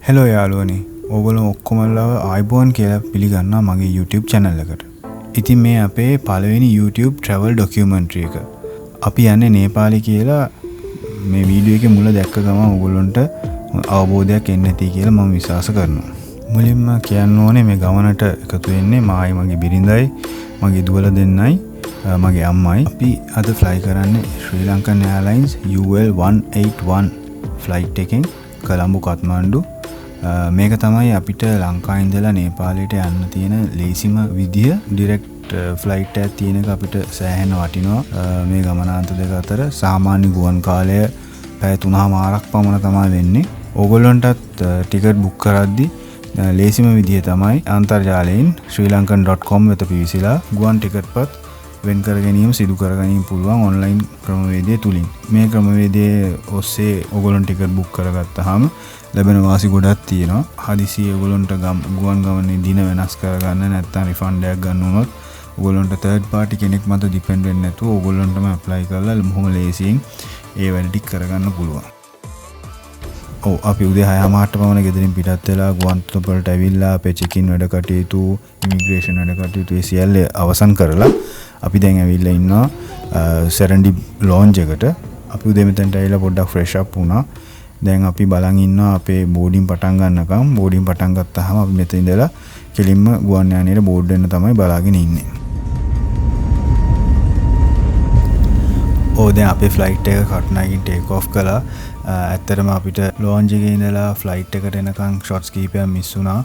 Hello යාළුවනේ. ඕගොල්ලෝ ඔක්කොමලා ආයිබෝන් කියලා පිළිගන්නවා මගේ YouTube channel එකට. ඉතින් මේ අපේ පළවෙනි YouTube travel documentary එක. අපි යන්නේ නේපාලි කියලා මේ වීඩියෝ එකේ මුල දැක්ක ගමන් ඕගොල්ලන්ට අවබෝධයක් එන්නේ නැති කියලා මම විශ්වාස කරනවා. මුලින්ම කියන්න ඕනේ මේ ගමනට එකතු වෙන්නේ මායි මගේ බිරිඳයි මගේ දුවලා දෙන්නයි මගේ අම්මයි. අපි අද fly කරන්නේ Sri Lankan Airlines UL181 flight එකෙන් කොළඹ කත්මණ්ඩු. මේක තමයි අපිට ලංකාවේ ඉඳලා නේපාලයට යන්න තියෙන ලේසිම විදිය. ඩිරෙක්ට් ෆ්ලයිට් එකක් තියෙන එක අපිට සෑහෙන වටිනවා. මේ ගමනාන්ත දෙක අතර සාමාන්‍ය ගුවන් කාලය පැය 3:00ක් පමණ තමයි වෙන්නේ. ඕගොල්ලන්ටත් ටිකට් බුක් කරද්දී ලේසිම විදිය තමයි අන්තර්ජාලයෙන් srilankan.com වෙත පිවිසලා ගුවන් ටිකට්පත් වෙන් කර ගැනීම සිදු කර ගැනීම පුළුවන් ඔන්ලයින් ක්‍රමවේදය තුලින්. මේ ක්‍රමවේදයේ ඔස්සේ ඕගොල්ලන් ටිකට් බුක් කරගත්තාම ලැබෙන වාසි ගොඩක් තියෙනවා. හදිසියේ ඕගොල්ලන්ට ගුවන් ගමනේ දින වෙනස් කරගන්න නැත්නම් රිෆන්ඩ් එකක් ගන්න උනොත් ඕගොල්ලන්ට තර්ඩ් පාර්ටි කෙනෙක් මත ඩිපෙන්ඩ් වෙන්නේ නැතුව ඕගොල්ලන්ටම ඇප්ලයි කරලා බොහොම ලේසියෙන් ඒ වැඩ ටික කරගන්න පුළුවන්. අපි උදේ 6:00ට පමණ ගෙදරින් පිටත් වෙලා ගුවන් තොටුපළට ඇවිල්ලා අපේ චෙක්-ඉන් වැඩ කටයුතු, ඉමිග්‍රේෂන් වැඩ කටයුතු ඒ සියල්ල අවසන් කරලා අපි දැන් ඇවිල්ලා ඉන්නවා සෙරන්ඩි ලොන්ජ් එකට. අපි උදේ මෙතනට ඇවිල්ලා පොඩ්ඩක් ෆ්‍රෙෂ් අප් වුණා. දැන් අපි බලන් ඉන්නවා අපේ බෝඩින් පටන් ගන්නකම්. බෝඩින් පටන් ගත්තාම අපි මෙතන ඉඳලා කෙලින්ම ගුවන් යානයට බෝඩ් වෙන්න තමයි බලාගෙන ඉන්නේ. දැන් අපේ ෆ්ලයිට් එක කටුනායකින් ටේක් ඔෆ් කළා. ඇත්තටම අපිට ලොන්ජ් එකේ ඉඳලා ෆ්ලයිට් එකට එනකන් ෂොට්ස් කීපයක් මිස් වුණා.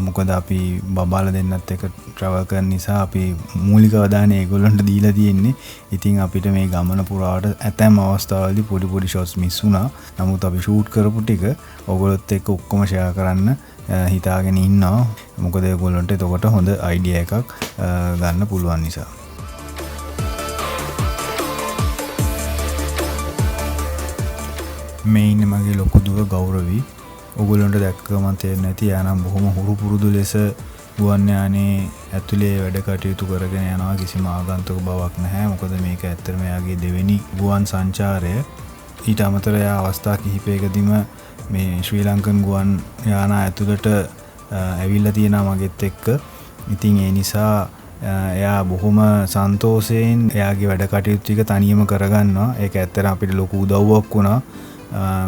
මොකද අපි බබාලා දෙන්නත් එක ට්‍රැවල් කරන නිසා අපි මූලික අවධානය ඒගොල්ලන්ට දීලා තියෙන්නේ. ඉතින් අපිට මේ ගමන පුරාවට ඇතැම් අවස්ථාවලදී පොඩි ෂොට්ස් මිස් වුණා. නමුත් අපි ෂූට් කරපු ටික ඔයගොල්ලොත් එක්ක ඔක්කොම ෂෙයා කරන්න හිතාගෙන ඉන්නවා. මොකද ඒගොල්ලන්ට එතකොට හොඳ අයිඩියා එකක් ගන්න පුළුවන් නිසා. මේ ඉන්නේ මගේ ලොකු දුව ගෞරවී. ඔයගොල්ලන්ට දැක්ක ගමන් තේරෙන්නේ නැති යානම් බොහොම හුරු පුරුදු ලෙස ගුවන් යානේ ඇතුලේ වැඩ කටයුතු කරගෙන යනවා. කිසිම ආගන්තුක බවක් නැහැ. මොකද මේක ඇත්තටම එයාගේ දෙවෙනි ගුවන් සංචාරය. ඊට අමතරව එයා අවස්ථා කිහිපයකදීම මේ ශ්‍රී ලංකන් ගුවන් යාන ඇතුළට ඇවිල්ලා තියෙනවා මගෙත් එක්ක. ඉතින් ඒ නිසා එයා බොහොම සන්තෝෂයෙන් එයාගේ වැඩ කටයුතු ටික තනියම කරගන්නවා. ඒක ඇත්තටම අපිට ලොකු උදව්වක් වුණා.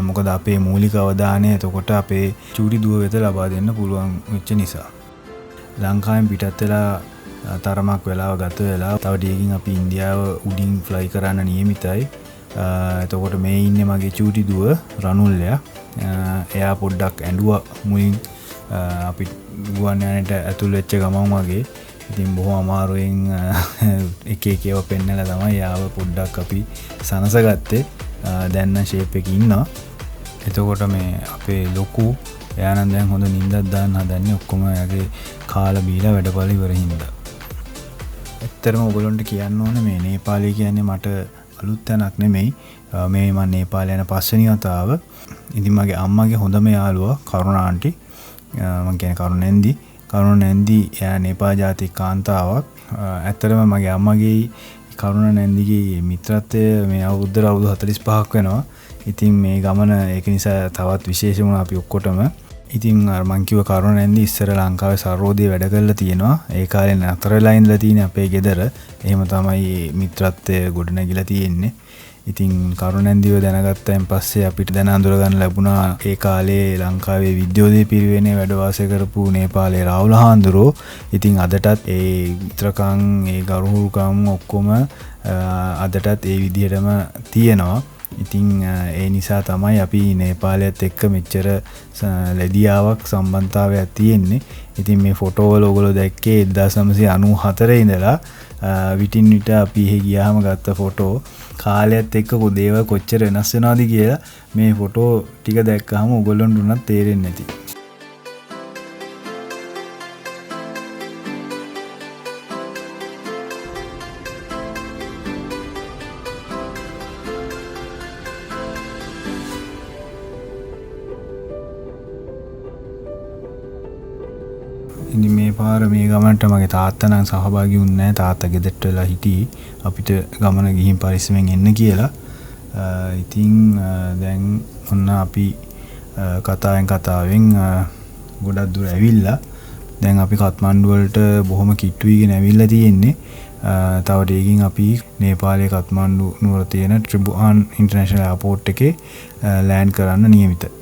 මොකද අපේ මූලික අවධානය එතකොට අපේ චූටි දුව වෙත ලබා දෙන්න පුළුවන් වෙච්ච නිසා. ලංකාවෙන් පිටත් වෙලා තරමක් වෙලාව ගත වෙලා තව ටිකකින් අපි ඉන්දියාව උඩින් ෆ්ලයි කරන්න නියමිතයි. එතකොට මේ ඉන්නේ මගේ චූටි දුව රනුල්යා. එයා පොඩ්ඩක් ඇඬුවා මුලින් අපි ගුවන් යානෙට ඇතුල් වෙච්ච ගමන් වගේ. ඉතින් බොහොම අමාරුවෙන් එක ඒවා පෙන්නලා තමයි යාව පොඩ්ඩක් අපි සනසගත්තේ. දැන් නම් ෂේප් එකේ ඉන්නවා. එතකොට මේ අපේ ලොකු එයා නම් දැන් හොඳ නිින්දක් දාන්න හදන්නේ. ඔක්කොම එයාගේ කාලා බීලා වැඩපළ ඉවර හින්දා. ඇත්තටම ඔයගොල්ලන්ට කියන්න ඕනේ මේ නේපාලය කියන්නේ මට අලුත් තැනක් නෙමෙයි. මේ මම නේපාලය යන පස්වෙනි වතාව. ඉතින් මගේ අම්මගේ හොඳම යාළුවා කරුණා ආන්ටි. මම කියන්නේ කරුණ නැන්දි එයා නේපාල ජාතික කාන්තාවක්. ඇත්තටම මගේ අම්මගේ කරුණ නැන්දිගේ මිත්‍රත්වය මේ අවුරුද්දට අවුරුදු 45ක් වෙනවා. ඉතින් මේ ගමන ඒක නිසා තවත් විශේෂ වුණා අපි ඔක්කොටම. ඉතින් මං කිව්ව කරුණ නැන්දි ඉස්සර ලංකාවේ සරෝදියේ වැඩ කරලා තියෙනවා. ඒ කාලේ නතර වෙලා ඉඳලා තියෙන අපේ ගෙදර. එහෙම තමයි මිත්‍රත්වය ගොඩනැගිලා තියෙන්නේ. ඉතින් කරුණ නැන්දිව දැනගත්තයින් පස්සේ අපිට දැන අඳුර ගන්න ලැබුණා ඒ කාලේ ලංකාවේ විද්‍යෝදය පිරිවෙනේ වැඩ වාසය කරපු නේපාලයේ රාහුල හාමුදුරුවෝ. ඉතින් අදටත් ඒ මිත්‍රකම් ඒ ගරුහුරුකම් ඔක්කොම අදටත් ඒ විදිහටම තියෙනවා. ඉතින් ඒ නිසා තමයි අපි නේපාලයත් එක්ක මෙච්චර ලැබියාවක් සම්බන්ධතාවයක් තියෙන්නේ. ඉතින් මේ ෆොටෝ වල ඔයගොල්ලෝ දැක්කේ 1994 ඉඳලා විටින් විට අපි එහෙ ගියාම ගත්ත ෆොටෝ කාලයත් එක්ක දේවල් කොච්චර වෙනස් වෙනවද කියලා මේ ෆොටෝ ටික දැක්කහම ඔයගොල්ලන්ට උනත් තේරෙන්නේ නැති. ඉතින් මේ පාර මේ ගමනට මගේ තාත්තා නම් සහභාගී වුණේ නැහැ. තාත්තා ගෙදරට වෙලා හිටියේ අපිට ගමන ගිහින් පරිස්සමෙන් එන්න කියලා. ඉතින් දැන් ඔන්න අපි කතාවෙන් ගොඩක් දුර ඇවිල්ලා දැන් අපි කත්මණ්ඩු වලට බොහොම කිට්ටු වීගෙන ඇවිල්ලා තියෙන්නේ. තව ඩේකින් අපි නේපාලයේ කත්මණ්ඩු නුවර තියෙන ත්‍රිභුවන් ඉන්ටර්නැෂනල් එයාපෝට් එකේ ලෑන්ඩ් කරන්න නියමිතයි.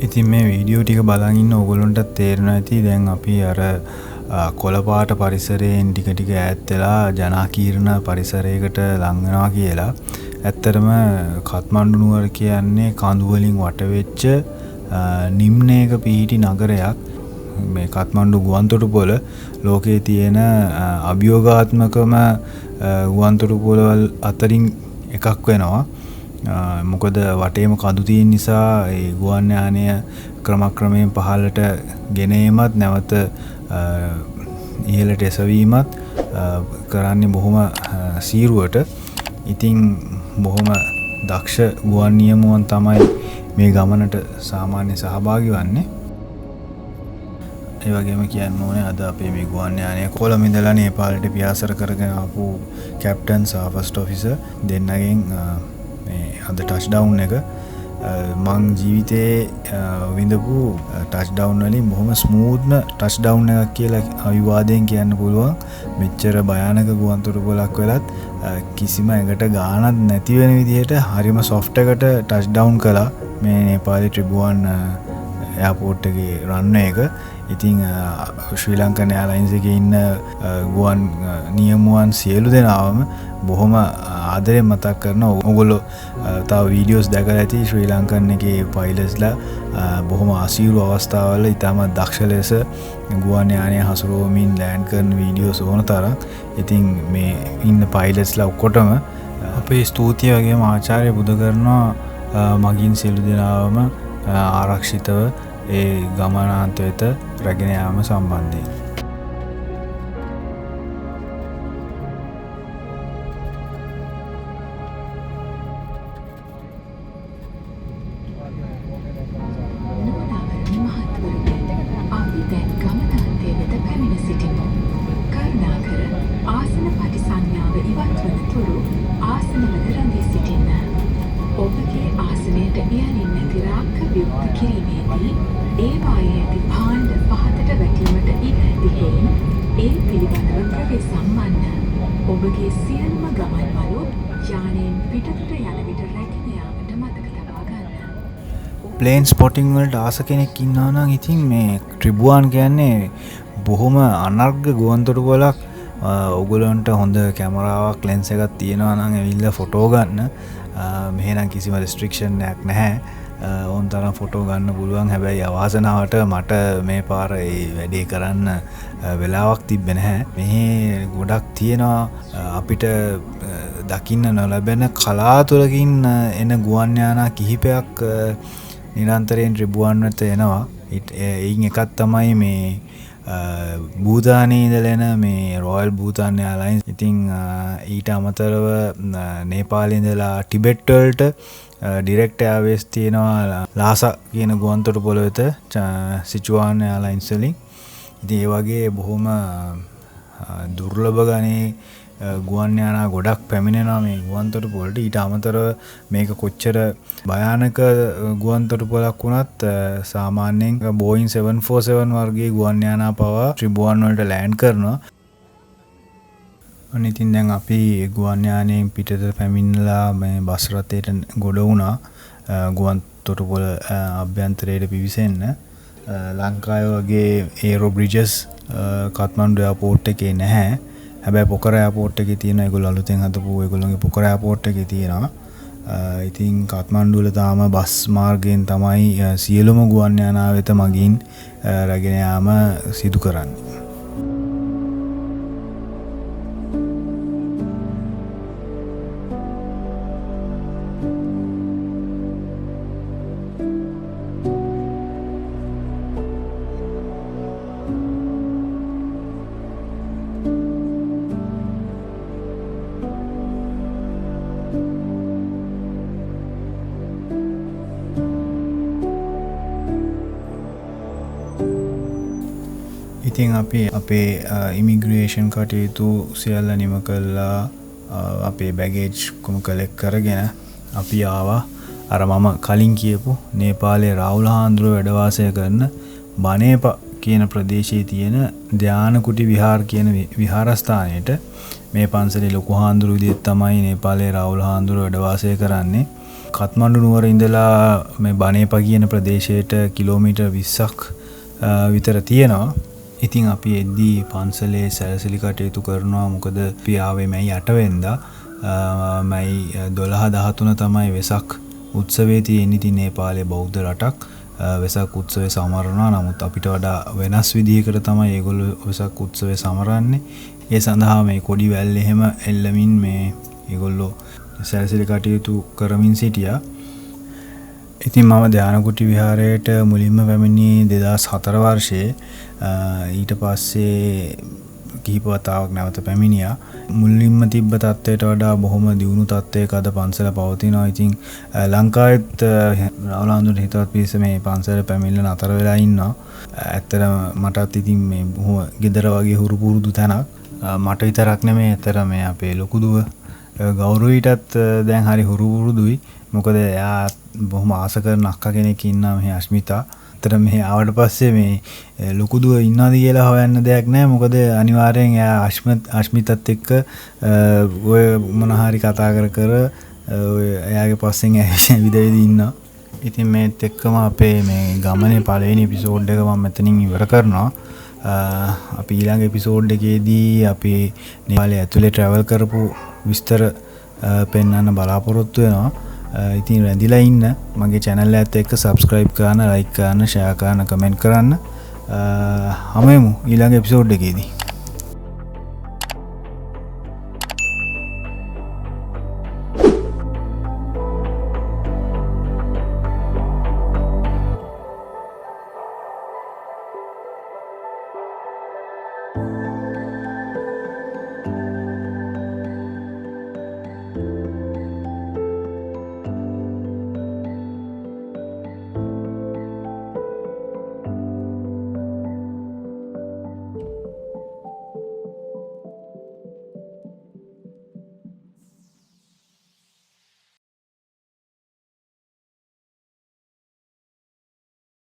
ඉතින් මේ වීඩියෝ ටික බලන් ඉන්න ඕගොල්ලන්ට තේරෙනවා ඇති දැන් අපි අර කොළපාට පරිසරයෙන් ටික ටික ඈත් වෙලා ජනාකීර්ණ පරිසරයකට ලං වෙනවා කියලා. ඇත්තටම කත්මණ්ඩු නුවර කියන්නේ කඳු වලින් වට වෙච්ච නිම්නයක පිහිටි නගරයක්. මේ කත්මණ්ඩු ගුවන්තොටුපොළ ලෝකයේ තියෙන අභියෝගාත්මකම ගුවන්තොටුපොළවල් අතරින් එකක් වෙනවා. මොකද වටේම කඳු තියෙන නිසා ඒ ගුවන් යානය ක්‍රමක්‍රමයෙන් පහළට ගෙන ඒමත් නැවත ඉහළට එසවීමත් කරන්නේ බොහොම සීරුවට. ඉතින් බොහොම දක්ෂ ගුවන් නියමුවන් තමයි මේ ගමනට සාමාන්‍ය සහභාගී වන්නේ. ඒ වගේම කියන්න ඕනේ අද අපේ මේ ගුවන් යානය කොළඹ ඉඳලා නේපාලයට පියාසර කරගෙන ආපු කැප්ටන් සහ ෆස්ට් ඔෆිසර් දෙන්නගෙන් අද ටච් ඩවුන් එක මං ජීවිතේ විඳපු ටච් ඩවුන් වලින් බොහොම ස්මූත්ම ටච් ඩවුන් එකක් කියලා අවිවාදයෙන් කියන්න පුළුවන්. මෙච්චර භයානක ගුවන්තොටුපොළක් වෙලත් කිසිම එකට ගානක් නැති වෙන විදිහට හරිම සොෆ්ට් එකට ටච් ඩවුන් කළා මේ නේපාලේ ත්‍රිභුවන් එයාපෝට් එකේ රන්වේ එක. ඉතින් ශ්‍රී ලංකන් එයාලයින්ස් එකේ ඉන්න ගුවන් නියමුවන් සියලු දෙනාම බොහොම ආදරයෙන් මතක් කරනවා. ඔයගොල්ලෝ තව වීඩියෝස් දැකලා ඇති ශ්‍රී ලංකන් එකේ පයිලට්ස්ලා බොහොම අසීරු අවස්ථාවල ඉතාමත් දක්ෂ ලෙස ගුවන් යානය හසුරුවමින් ලෑන්ඩ් කරන වීඩියෝස් ඕන තරම්. ඉතින් මේ ඉන්න පයිලට්ස්ලා ඔක්කොටම අපේ ස්තුතිය වගේම ආචාර්ය බුද කරනවා මගින් සියලු දෙනාම ආරක්ෂිතව ඒ ගමනාන්ත වෙත රැගෙන යාම සම්බන්ධයෙන්. ඔබගේ ආසනයට ඉහළින් නැති රාක්ක විවෘත කිරීමේදී ඒවායේ ඇති භාණ්ඩ පහතට වැටීමට ඉඩ ඇති හේයින් ඒ පිළිබඳව ප්‍රවේශම් වන්න. ඔබගේ සියලුම ගමන් මළු යානයෙන් පිටතට යන විට රැගෙන යාමට මතක තබා ගන්න. ප්ලේන් ස්පොටින් වලට ආස කෙනෙක් ඉන්නවා නම් ඉතින් මේ ත්‍රිභුවන් කියන්නේ බොහොම අනර්ග ගුවන්තොටුපොළක්. ඔයගොල්ලන්ට හොඳ කැමරාවක් ලෙන්ස් එකක් තියෙනවා නම් ඇවිල්ලා ෆොටෝ ගන්න. මෙහෙනම් කිසිම රෙස්ට්‍රික්ෂන් එකක් නැහැ. ඕන් තරම් ෆොටෝ ගන්න පුළුවන්. හැබැයි අවාසනාවට මට මේ පාර වැඩේ කරන්න වෙලාවක් තිබ්බේ නැහැ. මෙහි ගොඩක් තියෙනවා අපිට දකින්න නොලැබෙන කලාතුරකින් එන ගුවන් යානා කිහිපයක් නිරන්තරයෙන් ත්‍රිභුවන් වෙත එනවා. එයින් එකක් තමයි මේ භූතානයේ ඉඳලා එන මේ රොයල් භූතාන් එයාලයින්ස්. ඉතින් ඊට අමතරව නේපාලයේ ඉඳලා ටිබෙට් වලට ඩිරෙක්ට් එයාර්වේස් තියෙනවා ලාසා කියන ගුවන්තොටුපළ වෙත සිචුවාන් එයාර්ලයින්ස් වලින්. ඉතින් ඒ වගේ බොහොම දුර්ලභ ගණේ ගුවන් යානා ගොඩක් පැමිණෙනවා මේ ගුවන්තොටුපළට. ඊට අමතරව මේක කොච්චර භයානක ගුවන්තොටුපළක් වුණත් සාමාන්‍යයෙන් Boeing 747 වර්ගයේ ගුවන් යානා පවා ත්‍රිභුවන් වලට ලෑන්ඩ් කරනවා. ඉතින් දැන් අපි ගුවන් යානයෙන් පිටත පැමිණලා මේ බස් රථයට ගොඩ වුණා ගුවන්තොටුපළ අභ්‍යන්තරයට පිවිසෙන්න. ලංකාවේ වගේ ඒරෝ බ්‍රිජස් කත්මන්ඩු එයාපෝට් එකේ නැහැ. හැබැයි පොකර එයාපෝට් එකේ තියෙන ඒගොල්ලෝ අලුතෙන් හදපු ඒගොල්ලෝගේ පොකර එයාපෝට් එකේ තියෙනවා. ඉතින් කත්මන්ඩු වල තාම බස් මාර්ගයෙන් තමයි සියලුම ගුවන් යානා වෙත මගින් රැගෙන යාම සිදු කරන්නේ. ඉතින් අපි අපේ ඉමිග්‍රේෂන් කටයුතු සියල්ල නිම කළා. අපේ බැගේජ් කොම කලෙක්ට් කරගෙන අපි ආවා අර මම කලින් කියපු නේපාලයේ රාහුල හාමුදුරුවෝ වැඩ වාසය කරන බනේප කියන ප්‍රදේශයේ තියෙන ධාන කුටි විහාර කියන විහාරස්ථානයට. මේ පන්සලේ ලොකු හාමුදුරුවෝ විදිහට තමයි නේපාලයේ රාහුල හාමුදුරුවෝ වැඩ වාසය කරන්නේ. කත්මන්ඩු නුවර ඉඳලා මේ බනේප කියන ප්‍රදේශයට කිලෝමීටර් 20ක් විතර තියෙනවා. ඉතින් අපි එද්දී පන්සලේ සැරසිලි කටයුතු කරනවා. මොකද අපි ආවේ මැයි 8 වෙනිදා. මැයි 12 13 තමයි වෙසක් උත්සවයේ තියෙන්නේ. ඉතින් නේපාලයේ බෞද්ධ රටක් වෙසක් උත්සවය සමරනවා. නමුත් අපිට වඩා වෙනස් විදිහකට තමයි ඒගොල්ලෝ වෙසක් උත්සවය සමරන්නේ. ඒ සඳහා මේ කොඩි වැල් එහෙම එල්ලමින් මේ ඒගොල්ලෝ සැරසිලි කටයුතු කරමින් සිටියා. ඉතින් මම ධානකුටි විහාරයට මුලින්ම පැමිණි 2004 වර්ෂයේ. ඊට පස්සේ කිහිප වතාවක් නැවත පැමිණියා. මුලින්ම තිබ්බ තත්ත්වයට වඩා බොහොම දියුණු තත්ත්වයක අද පන්සල පවතිනවා. ඉතින් ලංකාවෙත් රාහුල හාමුදුරුවෝ හිතවත් පිරිස මේ පන්සල පැමිණලා නතර වෙලා ඉන්නවා. ඇත්තටම මටත් ඉතින් මේ බොහොම ගෙදර වගේ හුරු පුරුදු තැනක්. මට විතරක් නෙමෙයි ඇත්තට මේ අපේ ලොකු දුව ගෞරවීටත් දැන් හරි හුරු පුරුදුයි. මොකද එයා බොහොම ආස කරන අක්කා කෙනෙක් ඉන්නවා මෙහි අස්මිතා. ඇත්තට මෙහි ආවට පස්සේ මේ ලොකු දුව ඉන්නවද කියලා හොයන්න දෙයක් නැහැ. මොකද අනිවාර්යෙන් එයා අස්මිතත් එක්ක ඔය මොන හරි කතා කර ඔය එයාගේ පස්සෙන් ඇවිදවිද ඉන්නවා. ඉතින් මේත් එක්කම අපේ මේ ගමනේ පළවෙනි එපිසෝඩ් එක මම මෙතනින් ඉවර කරනවා. අපි ඊළඟ එපිසෝඩ් එකේදී අපි නේපාලයේ ඇතුලේ ට්‍රැවල් කරපු විස්තර පෙන්වන්න බලාපොරොත්තු වෙනවා. ඉතින් රැඳිලා ඉන්න. මගේ channel එකත් එක්ක subscribe කරන්න, like කරන්න, share කරන්න, comment කරන්න. හමුවෙමු ඊළඟ එපිසෝඩ් එකේදී.